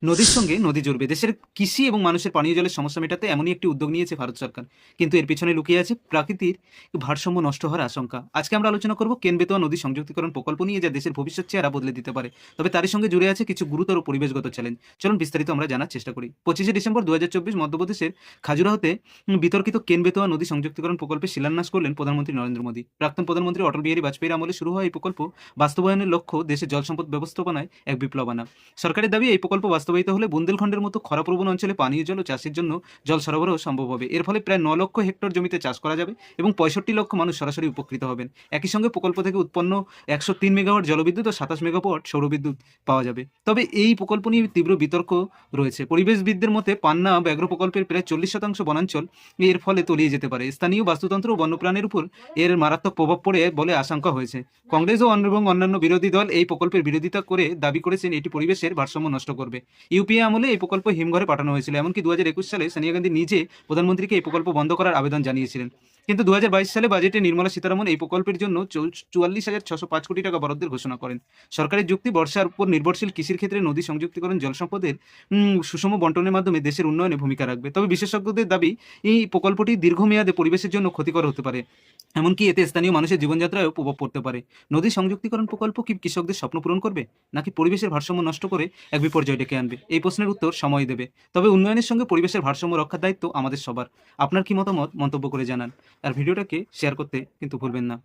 নদীর সঙ্গে নদী জুড়বে দেশের কৃষি এবং মানুষের পানীয় জলের সমস্যা মেটাতে এমনই একটি উদ্যোগ নিয়েছে ভারত সরকার। কিন্তু এর পিছনে লুকিয়ে আছে প্রাকৃতিক ভারসাম্য নষ্ট হওয়ার আশঙ্কা। আজকে আমরা আলোচনা করব কেন বেতোয়া নদী সংযুক্তিকরণ প্রকল্প নিয়ে, যা দেশের ভবিষ্যৎ চেহারা বদলে দিতে পারে। তবে তারই সঙ্গে জুড়ে আছে কিছু গুরুতর পরিবেশগত চ্যালেঞ্জ। চলুন বিস্তারিত আমরা জানার চেষ্টা করি। 25শে ডিসেম্বর 2024 মধ্যপ্রদেশের খাজুরাহোতে বিতর্কিত কেন বেতোয়া নদী সংযুক্তিকরণ প্রকল্পে শিলান্যাস করলেন প্রধানমন্ত্রী নরেন্দ্র মোদী। প্রাক্তন প্রধানমন্ত্রী অটল বিহারী বাজপেয়ীর আমলে শুরু হওয়া এই প্রকল্প বাস্তবায়নের লক্ষ্য দেশের জল সম্পদ ব্যবস্থাপনায় এক বিপ্লব আনা। সরকারের দাবি, এই প্রকল্প বাস্তবায়িত হলে বুন্দেলখণ্ডের মতো খরাপ্রবণ অঞ্চলে পানীয় জল ও চাষের জন্য জল সরবরাহ সম্ভব হবে। এর ফলে প্রায় 9 লক্ষ হেক্টর জমিতে চাষ করা যাবে এবং 65 লক্ষ মানুষ সরাসরি উপকৃত হবেন। একই সঙ্গে প্রকল্প থেকে উৎপন্ন 103 মেগাওয়াট জলবিদ্যুৎ ও 27 মেগাওয়াট সৌরবিদ্যুৎ পাওয়া যাবে। তবে এই প্রকল্প নিয়ে তীব্র বিতর্ক রয়েছে। পরিবেশবিদদের মতে পান্না ব্যাঘ্র প্রকল্পের প্রায় 40% বনাঞ্চল এর ফলে তলিয়ে যেতে পারে। স্থানীয় বাস্তুতন্ত্র ও বন্যপ্রাণীর উপর এর মারাত্মক প্রভাব পড়ে বলে আশঙ্কা হয়েছে। কংগ্রেস এবং অন্যান্য বিরোধী দল এই প্রকল্পের বিরোধিতা করে দাবি করেছেন এটি পরিবেশের ভারসাম্য নষ্ট করবে। ইউপিএ আমলে এই প্রকল্প হিমঘরে পাঠানো হয়েছিল। এমনকি 2021 সালে সোনিয়া গান্ধী নিজে প্রধানমন্ত্রীকে এই প্রকল্প বন্ধ করার আবেদন জানিয়েছিলেন। কিন্তু 2022 সালে বাজেটে নির্মলা সীতারামন এই প্রকল্পের জন্য 44,605 কোটি টাকা বরাদ্দের ঘোষণা করেন। সরকারের যুক্তি, বর্ষার উপর নির্ভরশীল কৃষির ক্ষেত্রে নদী সংযুক্তিকরণ জল সম্পদের সুষম বন্টনের মাধ্যমে দেশের উন্নয়নে ভূমিকা রাখবে। তবে বিশেষজ্ঞদের দাবি, এই প্রকল্পটি দীর্ঘমেয়াদে পরিবেশের জন্য ক্ষতিকর হতে পারে। এমনকি এতে স্থানীয় মানুষের জীবনযাত্রায়ও প্রভাব পড়তে পারে। নদী সংযুক্তিকরণ প্রকল্প কি কৃষকদের স্বপ্ন পূরণ করবে, নাকি পরিবেশের ভারসাম্য নষ্ট করে এক বিপর্যয় ডেকে আনবে? এই প্রশ্নের উত্তর সময় দেবে। তবে উন্নয়নের সঙ্গে পরিবেশের ভারসাম্য রক্ষার দায়িত্ব আমাদের সবার। আপনার কি মতামত মন্তব্য করে জানান, আর ভিডিওটাকে শেয়ার করতে কিন্তু ভুলবেন না।